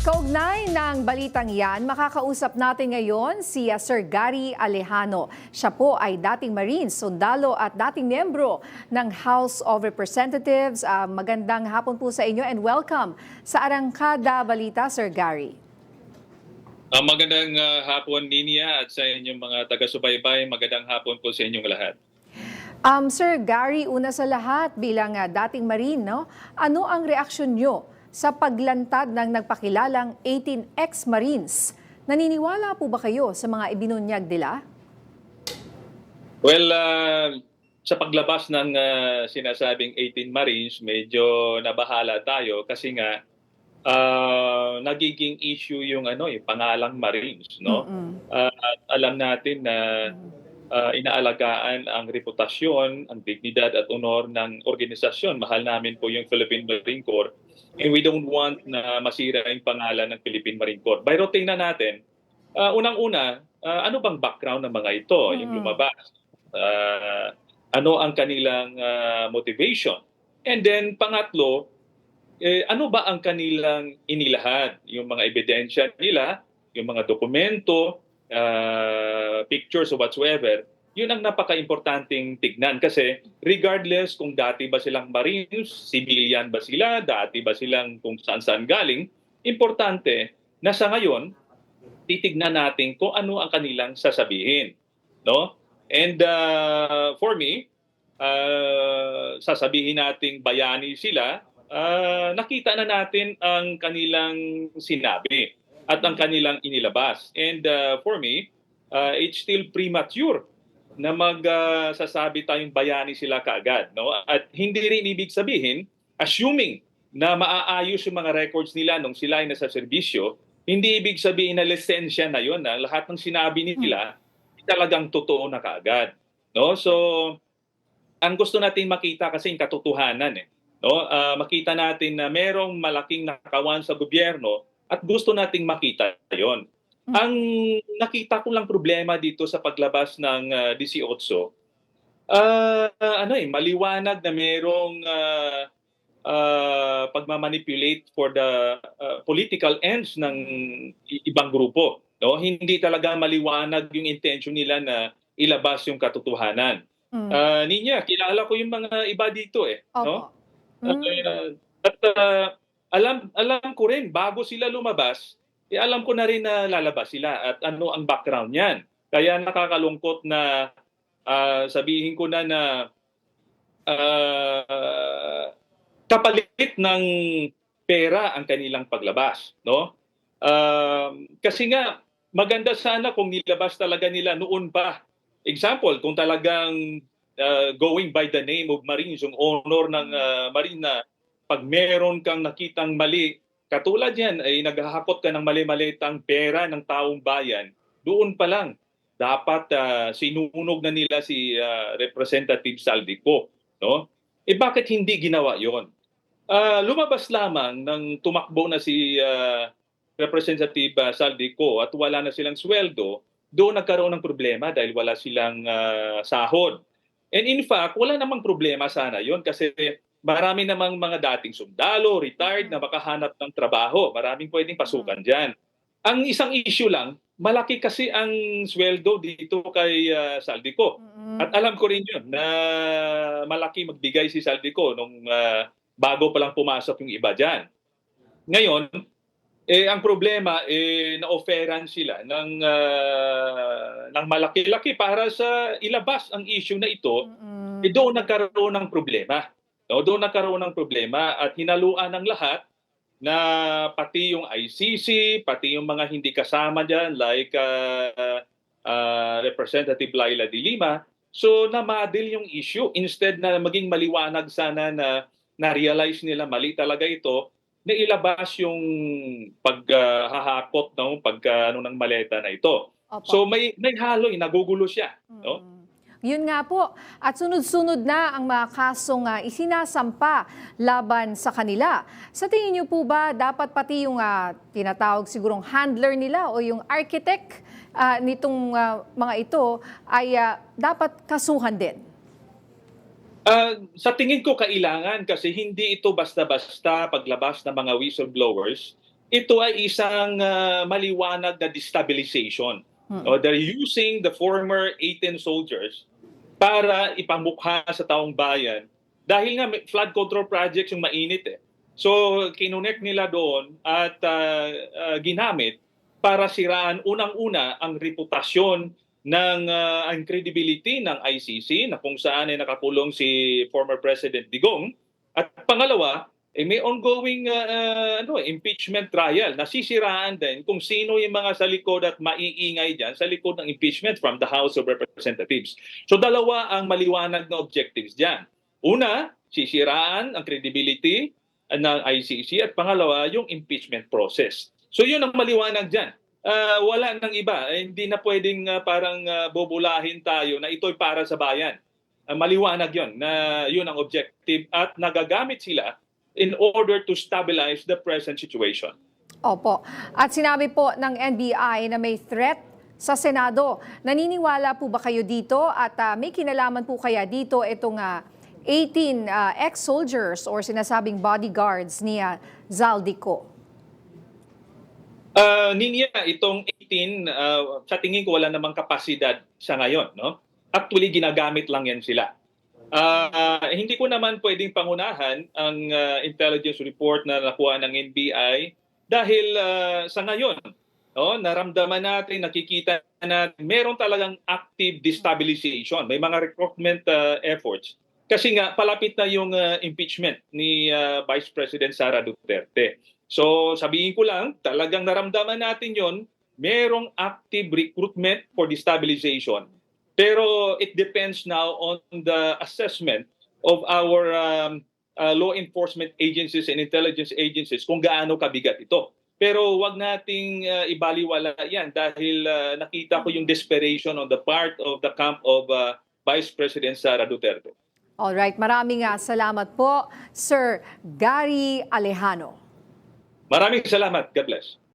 Kaugnay ng balitang yan, makakausap natin ngayon si Sir Gary Alejano. Siya po ay dating Marines, sundalo at dating miyembro ng House of Representatives. Magandang hapon po sa inyo and welcome sa Arangkada Balita, Sir Gary. Magandang hapon, Ninia, at sa inyong mga taga-subaybay. Magandang hapon po sa inyong lahat. Sir Gary, una sa lahat, bilang dating Marine, no? Ano ang reaksyon nyo sa paglantad ng nagpakilalang 18 ex-Marines? Naniniwala po ba kayo sa mga ibinunyag nila? Well, sa paglabas ng sinasabing 18 Marines, medyo nabahala tayo kasi nga nagiging issue yung pangalang Marines, no? At alam natin na inaalagaan ang reputasyon, ang dignidad at honor ng organisasyon. Mahal namin po yung Philippine Marine Corps. And we don't want na masira yung pangalan ng Philippine Marine Corps. Pero tingnan natin, unang-una, ano bang background ng mga ito, yung lumabas? Ano ang kanilang motivation? And then, pangatlo, ano ba ang kanilang inilahad? Yung mga ebidensya nila, yung mga dokumento, pictures or whatsoever, yun ang napaka-importanting tignan kasi regardless kung dati ba silang Marines, civilian ba sila, dati ba silang kung saan-saan galing, importante na sa ngayon, titignan natin kung ano ang kanilang sasabihin. No? And for me, sasabihin nating bayani sila, nakita na natin ang kanilang sinabi at ang kanilang inilabas. And for me, it's still premature na magsasabi tayong bayani sila kaagad. No? At hindi rin ibig sabihin, assuming na maaayos yung mga records nila nung sila ay nasa serbisyo, hindi ibig sabihin na lisensya na yun, na lahat ng sinabi nila talagang totoo na kaagad. No? So, ang gusto natin makita kasi yung katotohanan. No? Makita natin na merong malaking nakawan sa gobyerno at gusto nating makita yon. Ang nakita ko lang problema dito sa paglabas ng 18, maliwanag na merong pagmamanipulate for the political ends ng ibang grupo. No? Hindi talaga maliwanag yung intention nila na ilabas yung katotohanan. Ninya, kilala ko yung mga iba dito no? At alam ko rin, bago sila lumabas, alam ko na rin na lalabas sila at ano ang background niyan. Kaya nakakalungkot na sabihin ko na kapalit ng pera ang kanilang paglabas. No? Kasi nga, maganda sana kung nilabas talaga nila noon pa. Example, kung talagang going by the name of Marines, yung honor ng Marine na pag meron kang nakitang mali, katulad yan, ay naghahakot ka ng mali-malitang pera ng taong bayan, doon pa lang, dapat sinunog na nila si Representative Saldico. No? Bakit hindi ginawa yon? Lumabas lamang ng tumakbo na si Representative Saldico at wala na silang sweldo, doon nagkaroon ng problema dahil wala silang sahod. And in fact, wala namang problema sana yon kasi marami namang mga dating sundalo, retired na makahanap ng trabaho. Maraming pwedeng pasukan dyan. Ang isang issue lang, malaki kasi ang sweldo dito kay Saldico. At alam ko rin yun na malaki magbigay si Saldico nung bago pa lang pumasok yung iba dyan. Ngayon, ang problema, na-offeran sila ng malaki-laki para sa ilabas ang issue na ito, doon nagkaroon ng problema. No, doon nagkaroon ng problema at hinaluan ng lahat na pati yung ICC, pati yung mga hindi kasama dyan like Representative Laila de Lima. So namadil yung issue. Instead na maging maliwanag sana na na-realize nila mali talaga ito, na ilabas yung paghahakot ng maleta na ito. Opo. So may halo, nagugulo siya. No? Yun nga po. At sunod-sunod na ang mga kasong isinasampa laban sa kanila. Sa tingin niyo po ba dapat pati yung tinatawag sigurong handler nila o yung architect nitong mga ito ay dapat kasuhan din? Sa tingin ko kailangan kasi hindi ito basta-basta paglabas ng mga whistleblowers ito ay isang maliwanag na destabilization. No, they're using the former 18 soldiers para ipamukha sa taong bayan dahil nga flood control projects yung mainit eh. So kinonect nila doon at ginamit para siraan unang-una ang reputasyon ng ang credibility ng ICC na kung saan ay nakakulong si former President Digong, at pangalawa may ongoing impeachment trial. Nasisiraan din kung sino yung mga sa likod at maiingay dyan sa likod ng impeachment from the House of Representatives. So dalawa ang maliwanag na objectives dyan. Una, sisiraan ang credibility ng ICC, at pangalawa, yung impeachment process. So yun ang maliwanag dyan. Wala nang iba. Hindi na pwedeng parang bubulahin tayo na ito'y para sa bayan. Maliwanag yun na yun ang objective at nagagamit sila in order to stabilize the present situation. Opo. At sinabi po ng NBI na may threat sa Senado. Naniniwala po ba kayo dito at may kinalaman po kaya dito itong 18 ex-soldiers or sinasabing bodyguards ni Zaldico? Ninya, itong 18, sa tingin ko wala namang kapasidad sa ngayon. No? Actually, ginagamit lang yan sila. Hindi ko naman pwedeng pangunahan ang intelligence report na nakuha ng NBI dahil sa ngayon, no, naramdaman natin, nakikita natin, meron talagang active destabilization. May mga recruitment efforts. Kasi nga, palapit na yung impeachment ni Vice President Sara Duterte. So sabihin ko lang, talagang naramdaman natin yon, merong active recruitment for destabilization. Pero it depends now on the assessment of our law enforcement agencies and intelligence agencies kung gaano kabigat ito. Pero wag nating ibaliwala yan dahil nakita ko yung desperation on the part of the camp of Vice President Sara Duterte. Alright, maraming salamat po, Sir Gary Alejano. Maraming salamat. God bless.